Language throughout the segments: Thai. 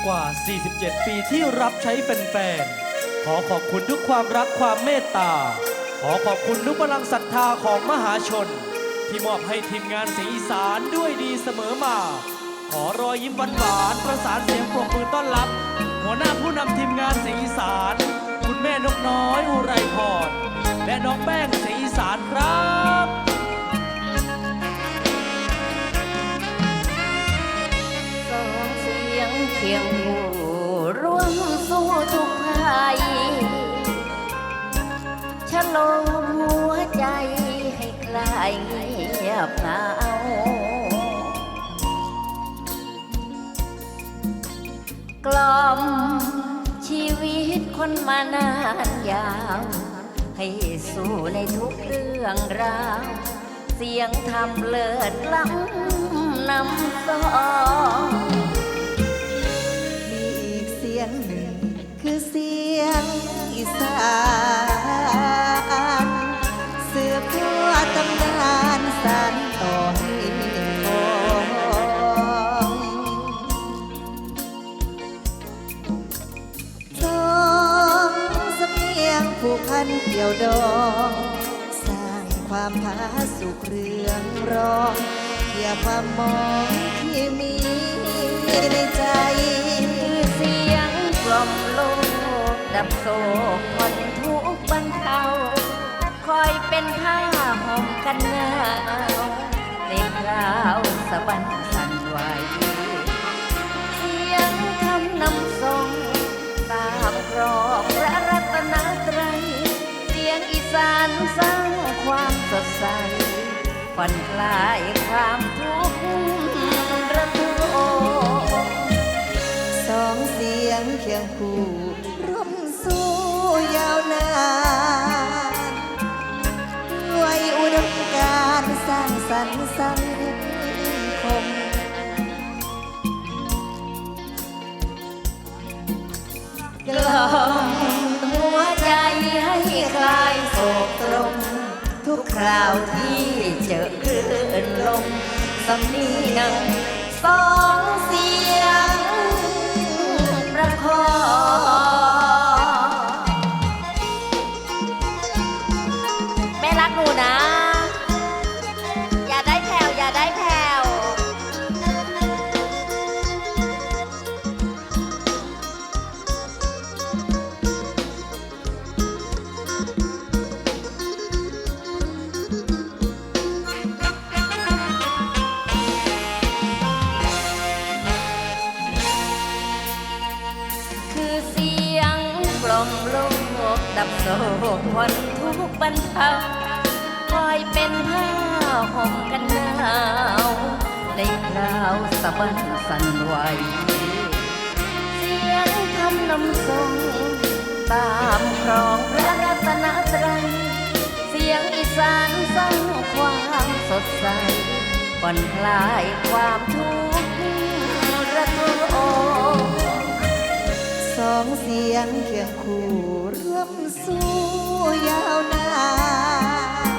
กว่า 47 ปีที่รับใช้แฟนๆ ขอขอบคุณทุกความรักความเมตตา ขอขอบคุณทุกพลังศรัทธาของมหาชน ที่มอบให้ทีมงานเสียงอีสานด้วยดีเสมอมา ขอรอยยิ้มหวานๆประสานเสียงปรบมือต้อนรับ หัวหน้าผู้นำทีมงานเสียงอีสานคุณแม่นกน้อยอุไรพรและน้องแป้งเสียงอีสานครับสองเสียงเคียงคู่ร่วมสู้ทุกภัยฉโลมหัวใจให้คลายเงียบเหงากล่อมชีวิตคนมานานยาวให้สู้ในทุกเรื่องราวเสียงทำเลิศล้ำนำสองมีอีกเสียงหนึ่งคือเสียงอีสานสืบทอดตำนานสานต่อให้พ้องสองสำเนียงผูกพันเกี่ยวดองสร้างความผาสุกเรืองรองเกี่ยวความมองที่มีในใจเสียงกล่อมโลกดับโศกผ่อนทุกข์บรรเทาคอยเป็นผ้าห่มกันหนาวในคราวสะบันสั่นไหวเสียงคำนำส่งตามกรองพระรัตนตรัยเสียงอีสานสร้างความสดใสผ่อนคลายความทุกข์ระทมสองเสียงเคียงคู่ร่วมสู้ยาวนานด้วยอุดมการณ์สร้างสรรค์สังคมกล่อมหัวใจให้คลายโศกตรมทุกคราวที่เจอคลื่นลมสำเนียงสองเสียงประคองแม่รักหนูนะ อย่าได้แผ่วอย่าได้แผ่วคือเสียงกล่อมโลกดับโศกผ่อนทุกข์บรรเทาคอยเป็นผ้าห่มกันหนาวในคราวสะบันสั่นไหวเสียงคำนำส่งตามครองพระรัตนตรัยเสียงอีสานสร้างความสดใสผ่อนคลายความทุกข์ระทมสองเสียงเคียงคู่ร่วมสู้ยาวนาน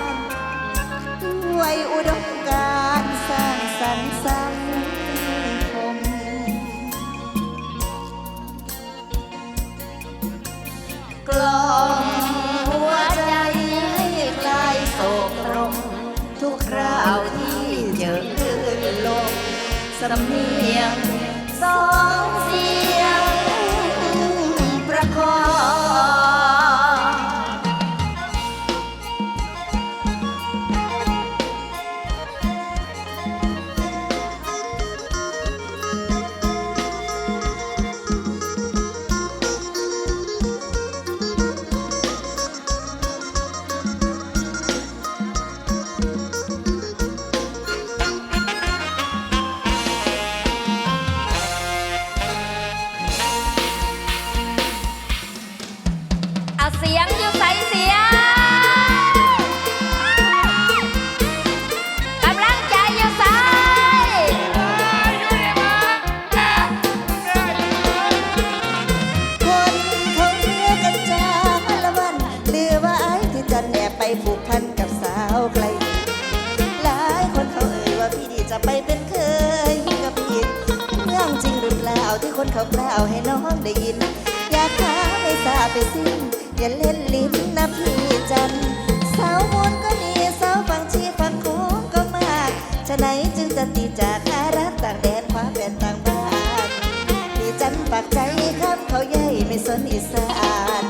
ด้วยอุดมการณ์สร้างสรรค์สังคมกล่อมหัวใจให้คลายโศกตรมทุกคราวที่เจอคลื่นลมสำเนียงสองเสียงประคอง คนเขากล่าวให้น้องได้ยิน อยากหาไม่ทราบไปสิ้นอย่าเล่นลิ้นนะพี่จันสาวมนก็ดีสาวฟังชีฟังคุ้งก็มากฉะไหนจึงจะตีจากอารักต่างแดนคว้าแฟนต่างบ้านพี่จันปากใจข้ามเขาใหญ่ไม่สนอีสาน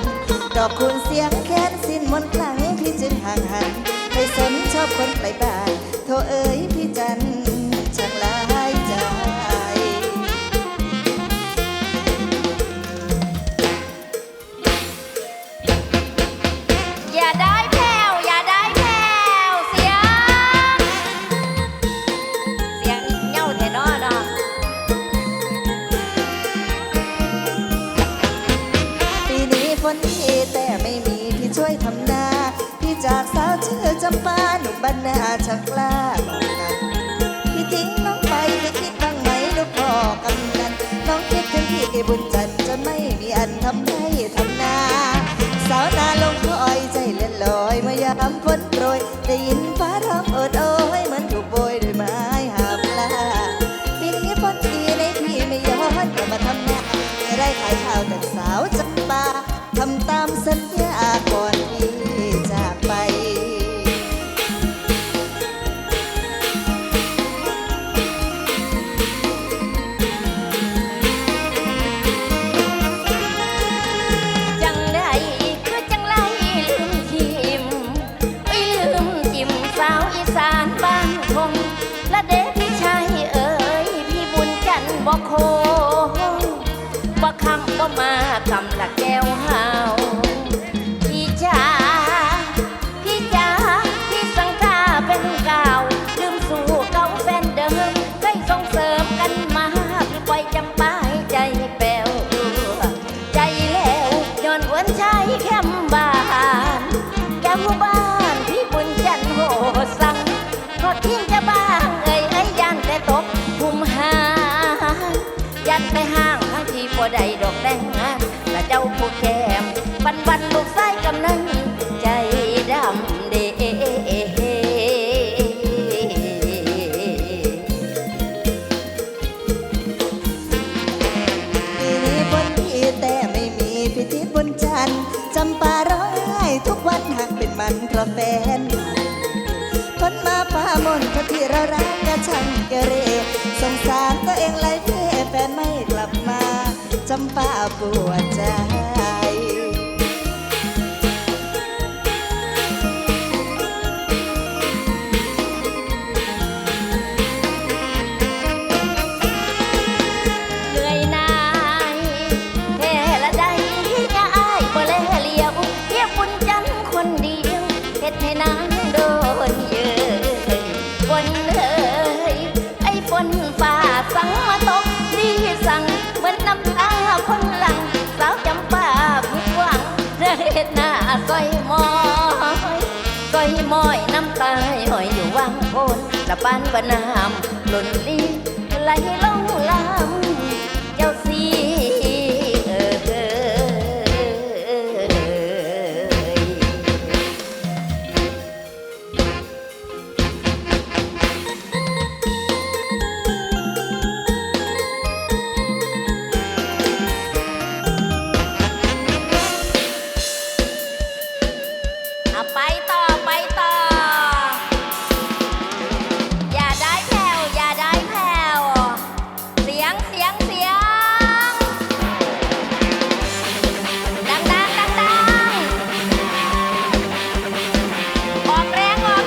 ดอกคูณเสียงแค้นสิ้นมนต์คลังพี่จึงห่างหันไม่สนชอบคนไกลบ้านโทเอ๋ยพี่จันช่างหลายใจ อย่าได้แผ่วอย่าได้แผ่วเสียงเง่าแท้น้อเนาะ ปีนี้ฝนดีแต่ไม่มีพี่ช่วยทำนาพี่จากสาวชื่อจำปาหนุ่มบ้านนาชักกล้าบอกกันพี่ทิ้งน้องไปไม่คิดบ้างไหมลูกพ่อกำนันน้องคิดถึงพี่บุญจันทร์จนไม่มีอันทำไร่ทำนาสาวนาลงคอยใจเลื่อนลอยเมื่อยามฝนโปรยได้ยินฟ้าร้องโอดโอยเหมือนถูกโบยด้วยไม้หาปลาปีนี้ฝนดีในพี่ไม่ย้อนกลับมาทำนาจะได้ขายข้าวจากสาวจำปาทำตามสัญญาก่อนพี่จากไป จังได้คือจังไรลืมทิมไม่ลืมจิ้มสาวอีสานบ้านคงและเด็กพี่ชายเอ๋ยพี่บุญจันทร์บ่โคงบ่คำบ่มาคำละแก้วหาวพี่จ๋าพี่จ๋าพี่สังกาเป็นเก่าลืมสู่เก่าแฟนเดิมเคยส่งเสริมกันมาพี่ปล่อยจำปาให้ใจแป้ว ใจแล้วย้อนวนชายแคมบ้านแก้มบ้านพี่บุญจันทร์โหสั่งทอดทิ้งจะบ้างเอ้ยยันแต่ตกภูมิหางยันไปห้างทั้งที่บ่ได้ดอกแดงงานและเจ้าผู้แก้มวันลูกไส้กำนันใจดำเด ปีนี้ฝนดีแต่ไม่มีพิธีบุญจันทร์จำปาร้องไห้ทุกวันหากเป็นมันเพราะแฟนฝนมาฟ้ามนต์คนที่เรารักก็ช่างเกเรสงสารตัวเองเลยเพ่แฟนไม่กลับมาจำปาปวดใจ เหนื่อยนายแค่ละใดที่จะอายบ่แลเหลียวเทียบบุญจันทร์คนเดียวเฮ็ดให้นางโดนเย้ยฝนเอ้ยไอ้ฝนฟ้าสั่งมาตกดีสั่งเหมือนน้ำตาคนหลังสาวจำปาผิดหวังเรื่องเฮ็ดหน้าซอยมอยน้ำตาหอยอยู่วังโพนละปานว่าน้ำหล่นลีไหลลงลำเจ้าสีเอ้ย เอาไปต่อไปต่อ อย่าได้แผ่วอย่าได้แผ่วเสียงดังออกแรงวู้ น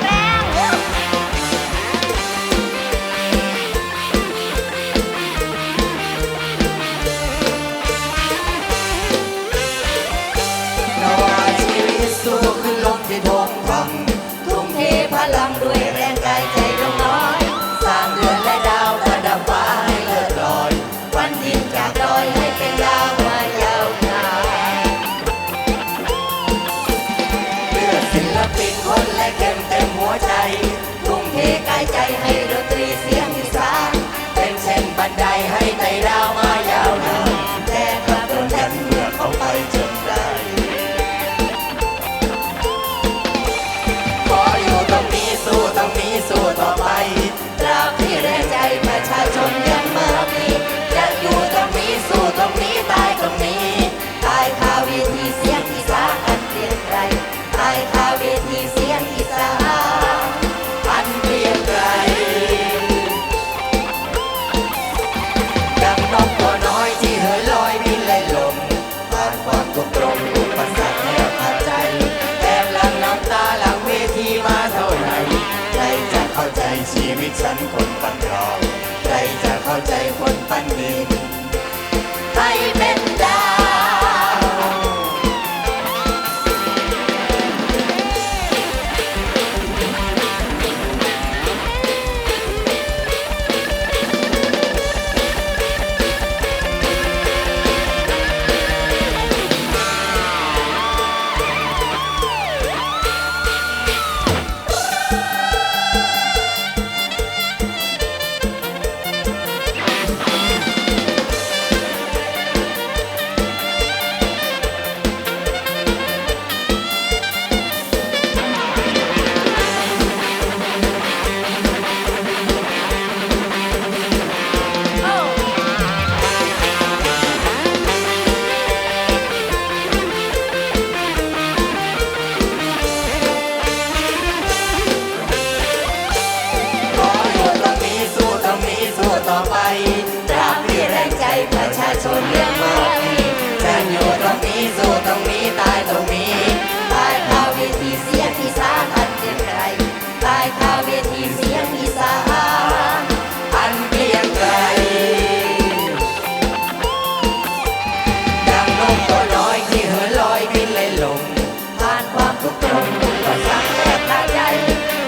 ว่าชีวิตสู้ขึ้นลงที่ทงทำทุ่มเทพลังด้วยแรงกายใจดวงน้อย สร้างเดือนและดาวประดับฟ้าให้เลิศลอย วันดินจากดอยให้เป็นดาวมายาวนานเพื่อศิลปินคนและเข้มเต็มหัวใจ ทุ่มเทกายใจให้ดนตรีเสียงอีสานเป็นเช่นบันไดให้ไต่ดาวมายาวนานแต่กลับโดนยันเมื่อเข้าไปจนได้ ขออยู่ตรงนี้สู้ต่อไปตราบที่แรงใจประชาชนยังมากมีจะอยู่ตรงนี้สู้ ปันดินให้เป็นดาว ขออยู่ตรงนี้สู้ตรงนี้สู้ต่อไปตราบที่แรงใจประชาชนยังไม่จะอยู่ตรงนี้สู้ตรงนี้ตายตรงนี้ตายคาเวทีเสียงอีสานอันเกรียงไกรตายคาเวทีเสียงอีสานอันเกรียงไกรดังนกตัวน้อยที่เหินลอยบินเลยลงผ่านความทุกข์ทนก็สั่งแทบขาดใจ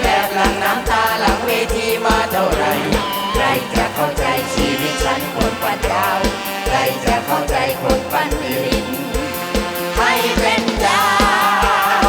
แบบหลังน้ำตาหลังเวทีมาเท่าไรใครจะเข้าใจชีวิตฉันคนปันดาวใครจะเข้าใจคนปันดินให้เป็นดาว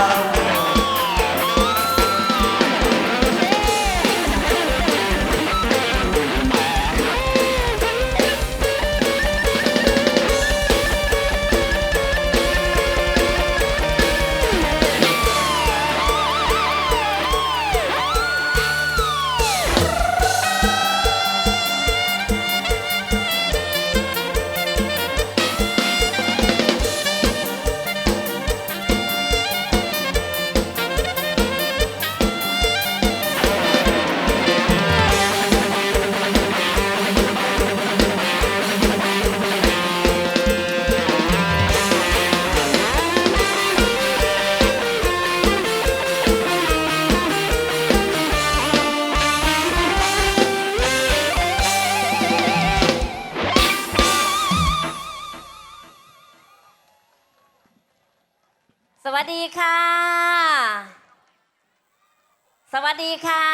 สวัสดีค่ะ สวัสดีค่ะ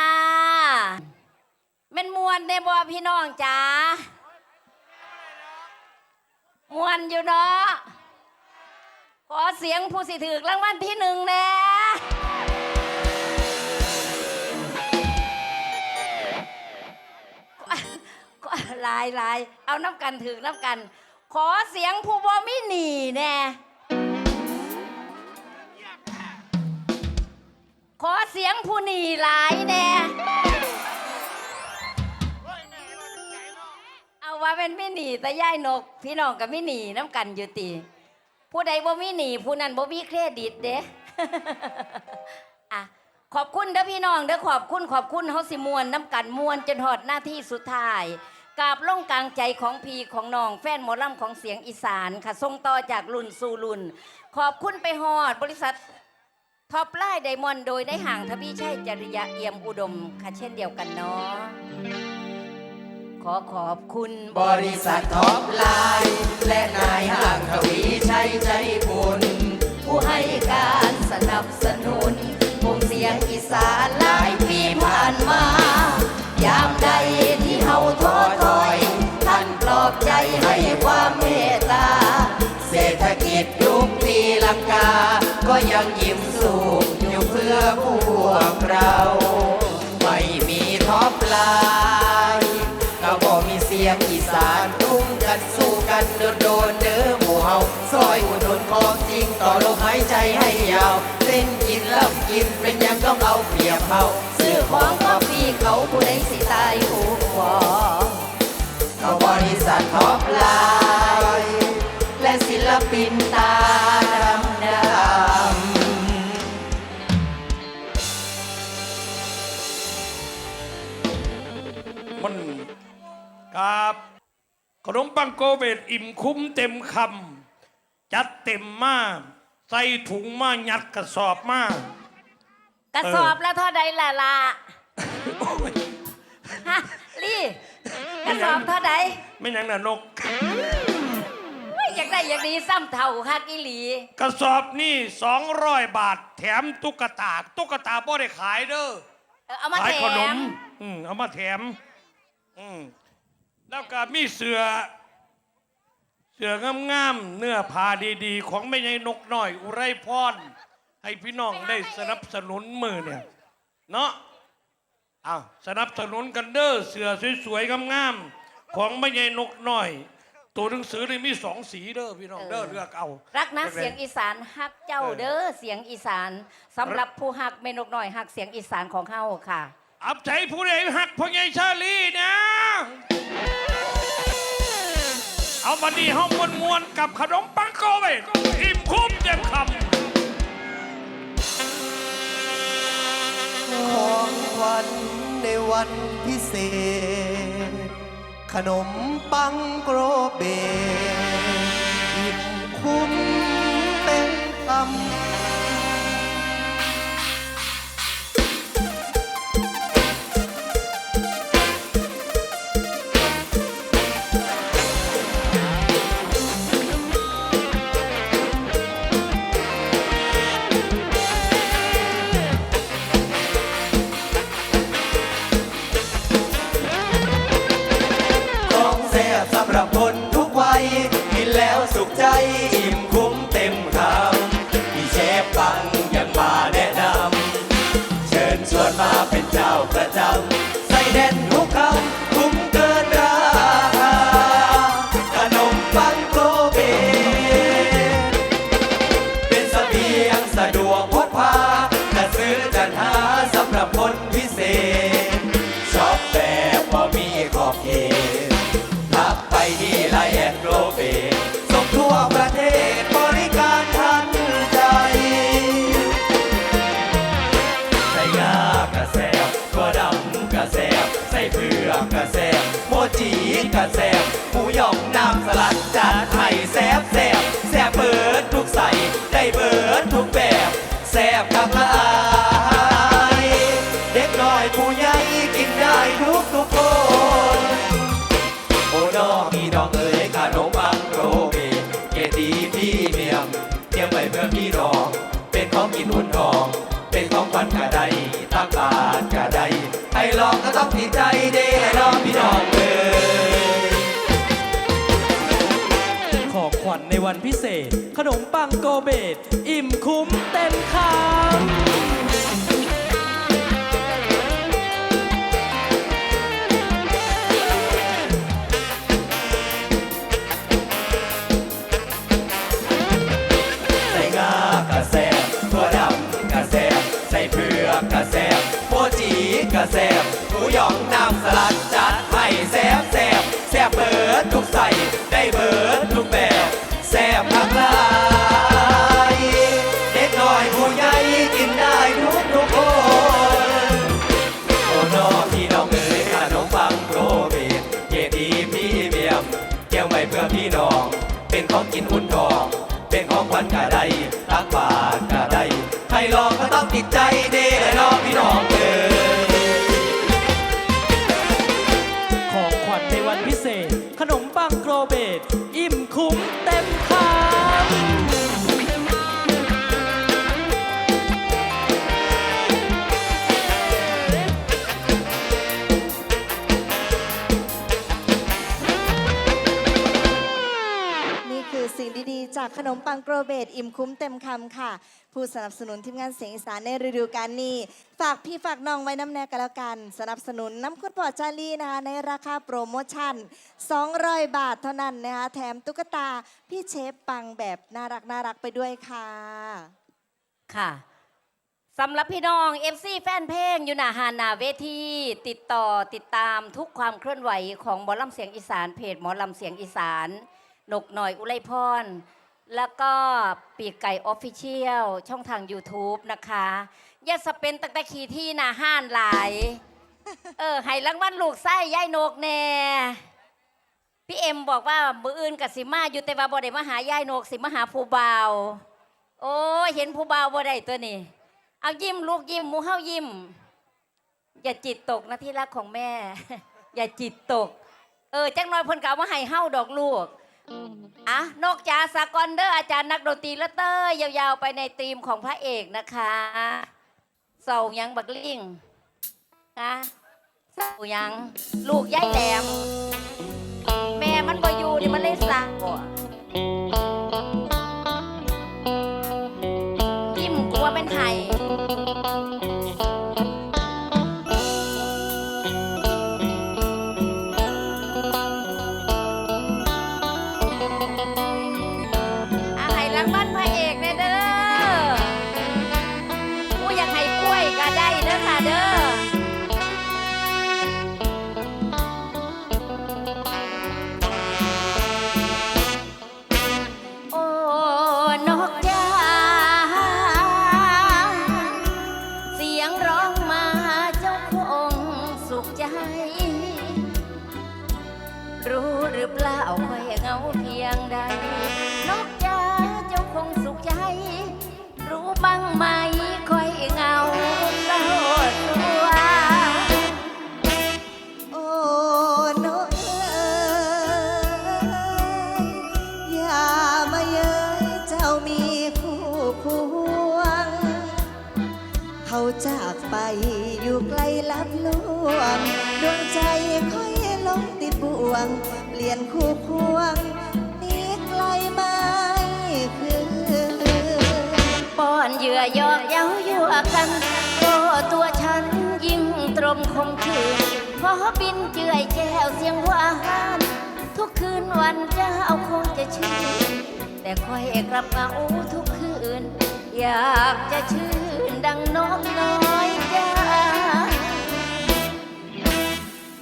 เป็นมวนในบ่พี่น้องจ๋ามวนอยู่เนาะขอเสียงผู้สิถือรางวัลที่หนึ่งแน่ลายเอาน้ำกันถือน้ำกันขอเสียงผู้บ่มีหนีแน่ขอเสียงผู้หนีหลายแน่เอาว่าเป็นไม่หนีแต่ย่ายนกพี่น้องกับไม่หนีน้ำกันอยู่ตีผู้ใดบ่มีหนีผู้นั้นบ่มีเครดิตเด้ อ่ะขอบคุณเด้อพี่น้องเด้อขอบคุณเฮาสิมวนน้ำกันมวนจนหอดหน้าที่สุดท้ายกราบลงกลางใจของพี่ของน้องแฟนหมอลำของเสียงอีสานค่ะส่งต่อจากรุ่นสู่รุ่นขอบคุณไปฮอดบริษัทท็อปไลน์ไดมอนด์โดยได้ห่างทวีชัยจริยะเอี่ยมอุดมค่ะเช่นเดียวกันเนาะขอบคุณ บริษัทท็อปไลน์และนายห้างทวีชัยใจบุญผู้ให้การสนับสนุนวงเสียงอีสานหลายปีผ่านมายามใดที่เฮาท้อถอยท่านปลอบใจให้ความเมตตาเศรษฐกิจยุคตีลังกาก็ยังยิ้มสู้อยู่เพื่อพวกเราไม่มีท็อปไลน์ก็บ่มีเสียงอีสานตุ้มกันสู้กันโดนเด้อหมู่เฮาซอยอุดหนุนของจริงต่อลมหายใจให้ยาวเส้นกินแล้วกินเป็นยังต้องเอาเปรียบเขาซื้อของก็ฟรีเขาผู้ใดสิตายหูฟอก็บริษัทท็อปไลน์และศิลปินตาดำมันกับขนมปังโกเบตอิ่มคุ้มเต็มคำจัดเต็มมากใส่ถุงมายัดกระสอบมาก กระสอบแล้วเท่าใดล่ะฮะลี่ กระสอบเท่าใด ไม่หยังน่ะนก ไม่อยากได้อย่างนี้ซ้ำเท่าฮักอีหลี กระสอบนี่200 บาท แถมตุ๊กตาบ่ได้ขายเด้อ เอามา ขาย แถ ขน ม มเอามาแถมแล้วก็มีเสืองามๆเนื้อผ้าดีๆ ของแม่ใหญ่นกน้อย อุไรพรให้พี่น้องได้สนับสนุนมือเนี่ยเนาะอ้าวสนับสนุนกันเด้อเสือสวยๆงามๆของแม่ใหญ่นกน้อย ตัวหนังสือนี่มี2 สีเด้อพี่น้องเด้อเลือกเอา รักนะเสียงอีสานฮักเจ้าเด้อเสียงอีสานสำหรับผู้ฮักเมนกน้อยฮักเสียงอีสานของเฮาค่ะ อับใจผู้ใดหักพ่อใหญ่ชาลีนะเอาวันนี้ห้องมวนๆกับขนมปังโกเบอิ่มคุ้มเต็มคำ ของขวัญในวันพิเศษ ขนมปังโกรเบอิ่มคุ้มเต็มคำ ของแซ่บสำหรับคนทุกวัยกินแล้วสุขใจอิ่มคุ้มเต็มคำพี่เชฟปังยังมาแนะนำเชิญชวนมาเป็นเจ้าประจำใส่แน่นทุกคำคุ้มเกินราคาขนมปังโกเบเป็นเสบียงสะดวกพกพาจะซื้อจัดหาสำหรับคนพิเศษชอบแบบพอมีขอบเขตทักไปที่ไลน์แอนโกลเบส่งทั่วประเทศบริการทันใจใส่งากระแสบตัวดำกระแสบใส่เผือกกระแสบโมจิกระแสบหมูหยองน้ำสลัดจัดให้แซบแซบแซบเบิดทุกใส่ได้เบิดทุกแบบแซบคักละอายเด็กน้อยผู้ใหญ่กินได้ทุกคน โอ้น้องพี่น้องเอ๋ยขนมปังโรเบเกรดดีพรี่เมียมเตรียมไว้เพื่อพี่น้องเป็นของกินอุ่นทองเป็นของขวัญกะไดทักบาทกะไดให้ลองก็ต้องติดใจเด้น้องพี่น้องเอ๋ย ของขวัญในวันพิเศษ ขนมปังโกเบตอิ่มคุ้มเต็มคำ ใส่งากระแสบตัวดำกระแสบใส่เผือกกระแสบโมจิกระแสบหมูหยองน้ำสลัดจัดให้แซบแซบแซบเบิดทุกใส่ได้เบิดทุกแบบแซบทั้งหลายเด็กน้อยผู้ใหญ่กินได้ทุกคน โอ้น้องพี่น้องเอ๋ยขนมปังโปรเบตเกรดดีพรี่เมียมเตรียมไว้เพื่อพี่น้องเป็นของกินอุ่นทองเป็นของขวัญกะไดตักบาทกะไดใครลองก็ต้องติดใจเด้น้องพี่น้องเอ๋ย ของขวัญในวันพิเศษ ขนมปังโกเบตอิ่มคุ้มเต็มคำ นี่คือสิ่งดีๆ จากขนมปังโกรเบตอิ่มคุ้มเต็มคำค่ะ ผู้สนับสนุนทีมงานเสียงอีสานในฤดูกาลนี้ ฝากพี่ฝากน้องไว้น้ำแนกันแล้วกัน สนับสนุนน้ำคุณปอจารีนะคะในราคาโปรโมชั่น 200 บาทเท่านั้นนะคะแถมตุ๊กตาพี่เชฟปังแบบน่ารักไปด้วยค่ะ ค่ะสำหรับพี่น้อง FC แฟนเพลงอยู่หน้าหาหนาเวทีติดตามทุกความเคลื่อนไหวของหมอลำเสียงอีสานเพจหมอลำเสียงอีสานนกหน่อยอุไรพรแล้วก็ปีกไก่ออฟฟิเชียลช่องทาง YouTube นะคะอย่าสเป็นตั้งแต่ขี่ที่หน้าห้านหลาย ให้รางวัลลูกไส้ย่ายนกแน่พี่เอ็มบอกว่ามืออื่นกับสิมาอยู่แต่ว่าบ่ได้มาหาย่ายนกสิมาหาผู้บ่าวโอ้เห็นผู้บ่าวบ่ได้ตัวนี้เอายิ้มลูกยิ้มหมูเฮายิ้มอย่าจิตตกนะที่รักของแม่ อย่าจิตตก จังน้อยเพิ่นกล่าวว่าให้เฮาดอกลูกอ่ะนกจ๋าสากอนเดอร์อาจารย์นักดนตรีและเต้ยยาวๆไปในธีมของพระเอกนะคะเสายังบักลิงนะเสายังลูกยายแหลมแม่มันบ่อยู่นี่มันเลยสั่งบ่ยิ้มกลัวเป็นไห้หลังบ้านพระเอกเด้อผู้อยากให้กล้วยก็ได้เด้อค่ะเด้อโอ้นกจ๋าเสียงร้องมาเจ้าคงสุขใจ รู้หรือเปล่าค่อยเหงาเพียงใดนกจ๋าเจ้าคงสุขใจ รู้บ้างไหมค่อยเหงาเศร้าตัว โอ้นกเอ๋ยอย่ามาเย้ยเจ้ามีคู่ควงเขาจากไปอยู่ไกลลับลวงดวงใจค่อยลงติดบ่วงเปลี่ยนคู่ควงหนี้ไกลไม่คือ ป้อนเหยื่อหยอกเย้ายั่วกันโอ้ตัวฉันยิ่งตรมคมคืนพอบินเจือยแก้วเสียงหวานทุกคืนวันเจ้าคงจะชื่นแต่ค่อยกลับมาอู้ทุกคืนอยากจะชื่นดังนกน้อยจ้า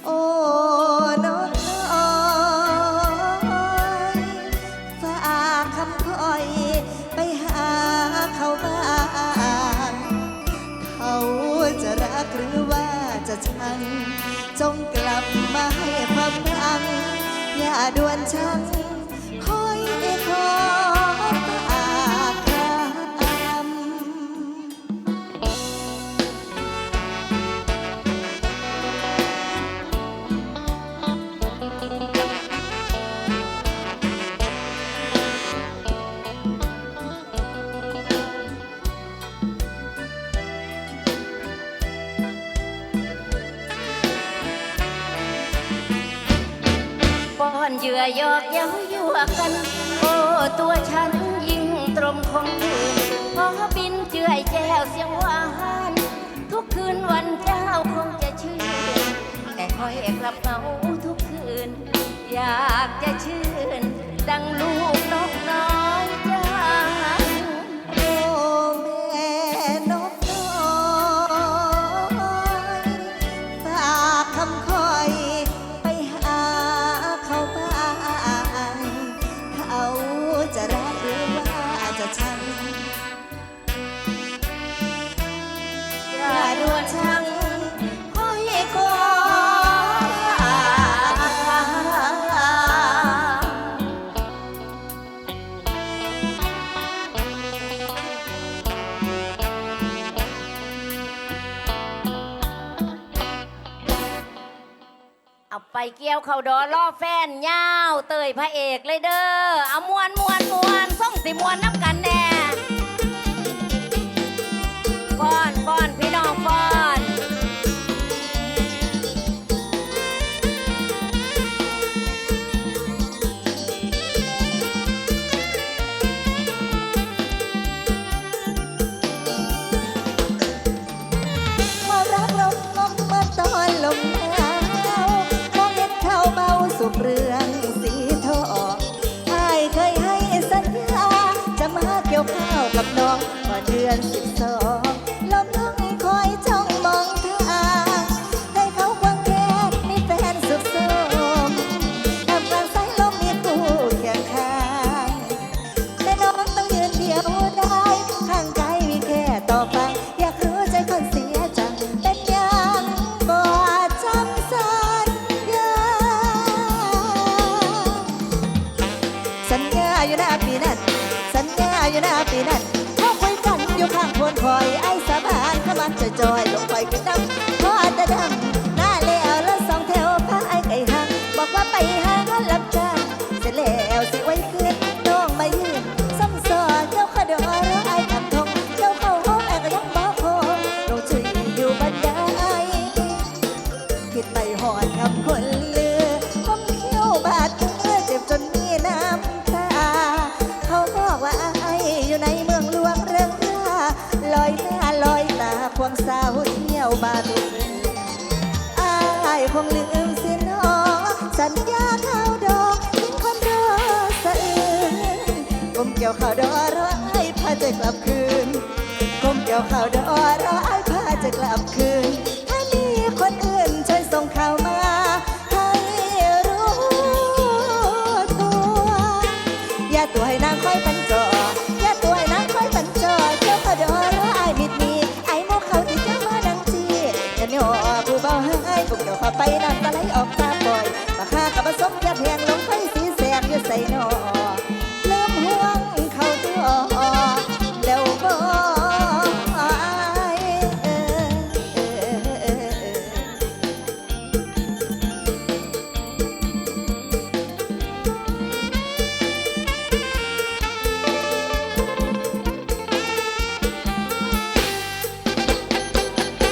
โอ้นกน้อยฝากคำคอยไปหาเขาบ้างเขาจะรักหรือว่าจะชังจงกลับมาให้ความรังอย่าด่วนชังคอยขอฝากคป้อนเหยื่อหยอกเย้ายั่วกัน โอ้ตัวฉันยิ่งตรมคงคืนพอบินเจือยแก้วเสียงหวานทุกคืนวันเจ้าคงจะชื่นแต่คอยกลับมาอู้ทุกคืนอยากจะชื่นดังลูกนกน้อยจ้า โอ้แม่นกน้อยฝากคำคอยไปหาเขาบ้างเขาจะรักหรือว่าจะชังอย่าด่วนชังคอยขอ เอาไปเกี่ยวเขาดอล่อแฟนยาวเตยพระเอกเลยเด้อเอามวนส่งสิมวนน้ำกันแน่ฟ้อนพี่น้องฟ้อน ความรักลมงมมาตอนลมหนาวมองเห็นเขาเบาสุกเรื่องสีทองอายเคยให้สัญญาจะมาเกี่ยวข้าวกับน้องเมื่อเดือน12ลมน้องให้คอยจ้องมองทางให้เขาควงแขนมีแฟนสุขสมทำกลางสายลมมีคู่เคียงข้างแต่น้องต้องยืนเดียวได้ข้างกายมีแค่ต่อฟังอยากรู้ใจคนเสียจังเป็นยังบ่จำสัญญาสัญญาอยู่หน้าปีนั้นสัญญาอยู่หน้าปีนั้นเขาคุยกันอยู่ข้างโพนคอยไอ้สาบานขมันจอยๆลงไปขึ้นดำพอแต่ดำหน้าแล้วแล้วสองแถวพาไอ้ไก่หังบอกว่าไป ยวข่าวดอร้อยพาใจกลับคืนก้มเกี่ยวข่าวดอ